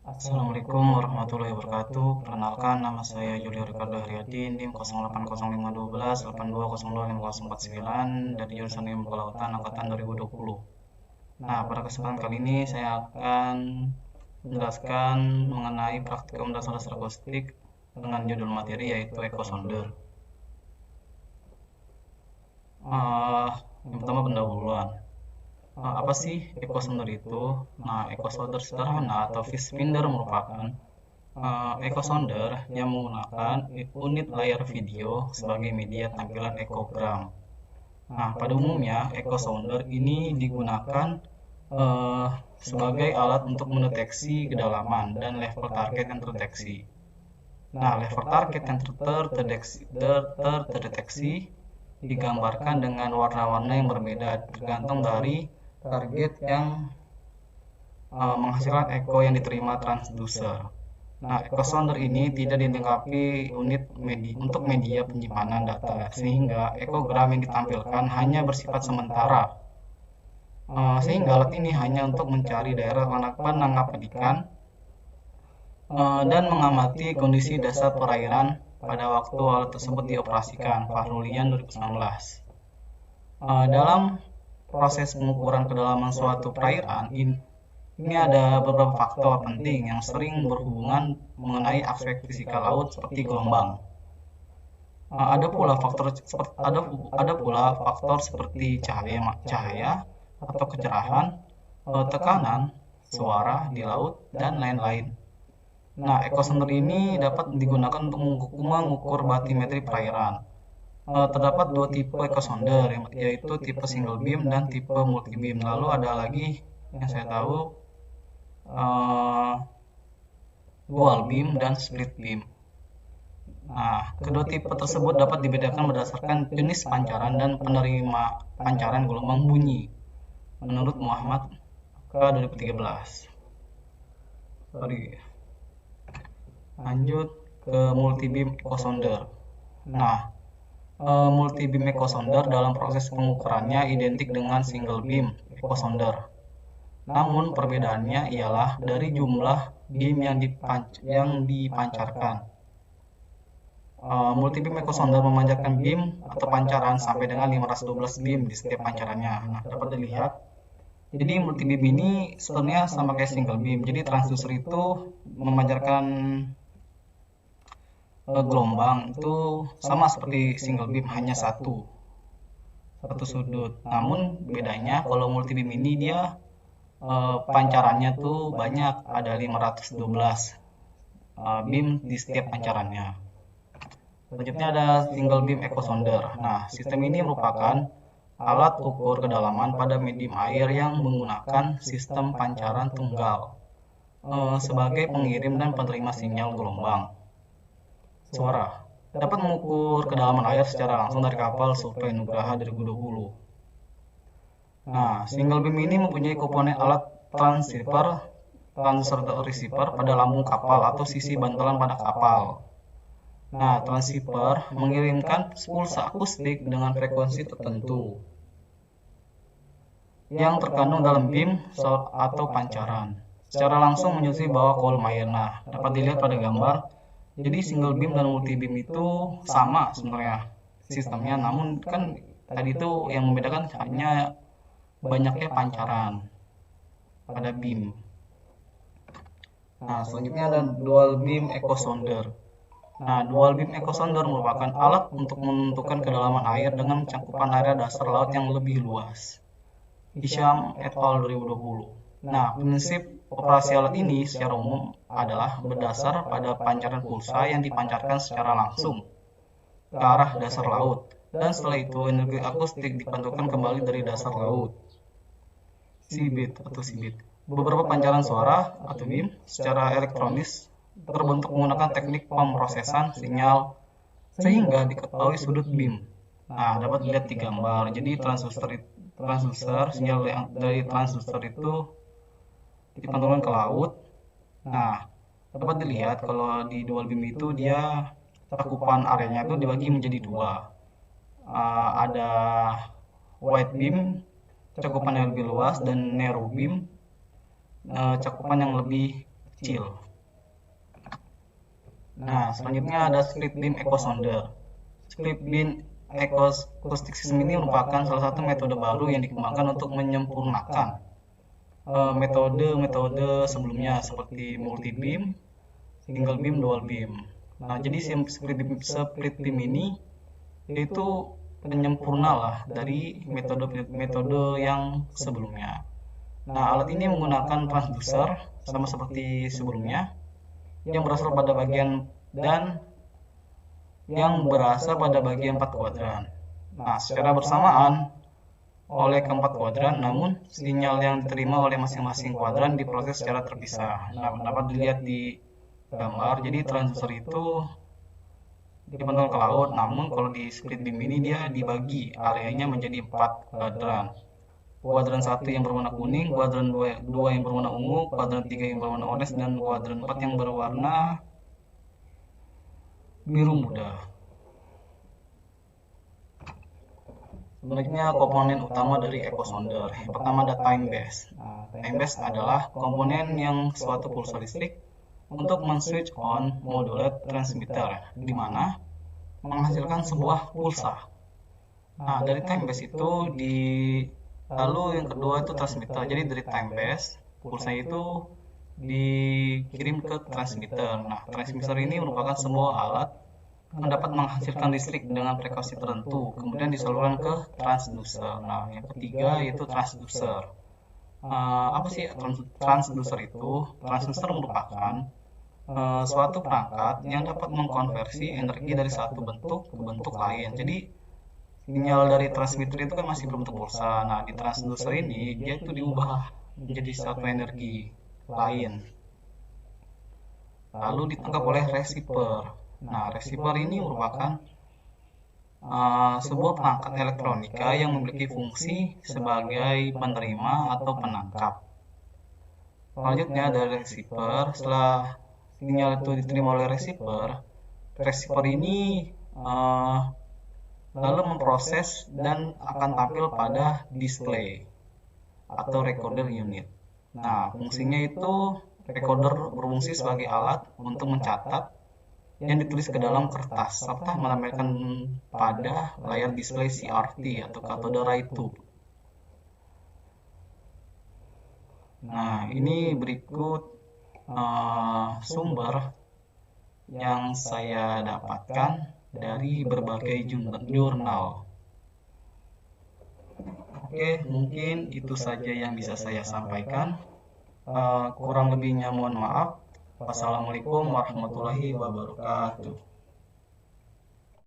Assalamualaikum warahmatullahi wabarakatuh. Perkenalkan, nama saya Julio Ricardo Haryadi, NIM 080512 82025049 dari jurusan Ilmu Kelautan Angkatan 2020. Nah, pada kesempatan kali ini saya akan menjelaskan mengenai praktikum dasar-dasar akustik dengan judul materi yaitu echo sounder. Yang pertama pendahuluan. Apa sih echo sounder itu? Nah, echo sounder sederhana atau fish finder merupakan echo sounder yang menggunakan unit layar video sebagai media tampilan ekogram. Nah, pada umumnya echo sounder ini digunakan eh, sebagai alat untuk mendeteksi kedalaman dan level target yang terdeteksi. Nah, level target yang terdeteksi digambarkan dengan warna-warna yang berbeda tergantung dari target yang menghasilkan echo yang diterima transducer. Nah, echo sounder ini tidak dilengkapi unit untuk media penyimpanan data, sehingga ekogram yang ditampilkan hanya bersifat sementara. Sehingga alat ini hanya untuk mencari daerah penangkapan ikan dan mengamati kondisi dasar perairan pada waktu alat tersebut dioperasikan. Fahrulian 2019. Dalam proses pengukuran kedalaman suatu perairan, ini ada beberapa faktor penting yang sering berhubungan mengenai aspek fisikal laut seperti gelombang. Ada pula faktor seperti cahaya atau kecerahan, tekanan, suara di laut dan lain-lain. Nah, echo sounder ini dapat digunakan untuk mengukur batimetri perairan. Terdapat dua tipe echo sounder, yaitu tipe single beam dan tipe multi beam. Lalu ada lagi yang saya tahu dual beam dan split beam. Nah, kedua tipe tersebut dapat dibedakan berdasarkan jenis pancaran dan penerima pancaran gelombang bunyi menurut Muhammad ke 2013. Lanjut ke multi beam echo sounder. Nah, multi beam echo sounder dalam proses pengukurannya identik dengan single beam echo sounder. Namun perbedaannya ialah dari jumlah beam yang dipancarkan. Multi beam echo sounder memancarkan beam atau pancaran sampai dengan 512 beam di setiap pancarannya. Nah, dapat dilihat. Jadi multi beam ini sebenarnya sama kayak single beam. Jadi transducer itu memancarkan gelombang itu sama seperti single beam, hanya satu sudut. Namun bedanya kalau multi beam ini dia pancarannya tuh banyak, ada 512 beam di setiap pancarannya. Selanjutnya ada single beam echo sounder. Nah, sistem ini merupakan alat ukur kedalaman pada medium air yang menggunakan sistem pancaran tunggal sebagai pengirim dan penerima sinyal gelombang suara. Dapat mengukur kedalaman air secara langsung dari kapal Survei Nugraha 2020. Nah, single beam ini mempunyai komponen alat transceiver pada lambung kapal atau sisi bantalan pada kapal. Nah, transceiver mengirimkan pulsa akustik dengan frekuensi tertentu yang terkandung dalam beam atau pancaran. Secara langsung menyusui bawah kolom air. Nah, dapat dilihat pada gambar. Jadi single beam dan multi beam itu sama sebenarnya sistemnya, namun kan tadi itu yang membedakan hanya banyaknya pancaran pada beam. Nah, selanjutnya ada dual beam echo sounder. Nah, dual beam echo sounder merupakan alat untuk menentukan kedalaman air dengan cakupan area dasar laut yang lebih luas. Hisham et al. 2020. Nah, prinsip operasi alat ini secara umum adalah berdasar pada pancaran pulsa yang dipancarkan secara langsung ke arah dasar laut, dan setelah itu energi akustik dipantulkan kembali dari dasar laut. Seabed. Beberapa pancaran suara atau beam secara elektronis terbentuk menggunakan teknik pemrosesan sinyal sehingga diketahui sudut beam. Nah, dapat dilihat di gambar. Jadi transducer sinyal dari transducer itu dipantulkan ke laut. Nah, dapat dilihat kalau di dual beam itu dia cakupan areanya itu dibagi menjadi dua. Ada wide beam cakupan yang lebih luas dan narrow beam cakupan yang lebih kecil. Nah, selanjutnya ada split beam echo sounder. Split beam acoustic system ini merupakan salah satu metode baru yang dikembangkan untuk menyempurnakan metode-metode sebelumnya seperti multi beam, single beam, dual beam. Nah, jadi split beam ini itu penyempurna lah dari metode-metode yang sebelumnya. Nah, alat ini menggunakan transducer sama seperti sebelumnya yang berasal pada bagian dan yang berasal pada bagian 4 kuadran. Nah, secara bersamaan oleh keempat kuadran, namun sinyal yang diterima oleh masing-masing kuadran diproses secara terpisah. Nah, dapat dilihat di gambar. Jadi transducer itu dipantulkan ke laut, namun kalau di split beam ini dia dibagi areanya menjadi 4 kuadran. Kuadran 1 yang berwarna kuning, kuadran 2 yang berwarna ungu, kuadran 3 yang berwarna orange, dan kuadran 4 yang berwarna biru muda. Selanjutnya komponen utama dari echo sounder. Yang pertama ada time base. Time base adalah komponen yang suatu pulsa listrik untuk men-switch on modulate transmitter, di mana menghasilkan sebuah pulsa. Nah, dari time base itu lalu yang kedua itu transmitter. Jadi dari time base, pulsa itu dikirim ke transmitter. Nah, transmitter ini merupakan sebuah alat yang dapat menghasilkan listrik dengan frekuensi tertentu, kemudian disalurkan ke transducer. Nah, yang ketiga yaitu transducer. Apa sih transducer itu? Transducer merupakan suatu perangkat yang dapat mengkonversi energi dari satu bentuk ke bentuk lain. Jadi sinyal dari transmitter itu kan masih berbentuk pulsa. Nah, di transducer ini dia itu diubah menjadi satu energi lain, lalu ditangkap oleh receiver. Nah, receiver ini merupakan sebuah perangkat elektronika yang memiliki fungsi sebagai penerima atau penangkap. Selanjutnya dari receiver, setelah sinyal itu diterima oleh receiver, receiver ini lalu memproses dan akan tampil pada display atau recorder unit. Nah, fungsinya itu recorder berfungsi sebagai alat untuk mencatat yang ditulis ke dalam kertas serta menampilkan pada layar display CRT atau cathode ray tube. Nah, ini berikut sumber yang saya dapatkan dari berbagai jurnal. Oke, mungkin itu saja yang bisa saya sampaikan. Kurang lebihnya mohon maaf. Wassalamualaikum warahmatullahi wabarakatuh.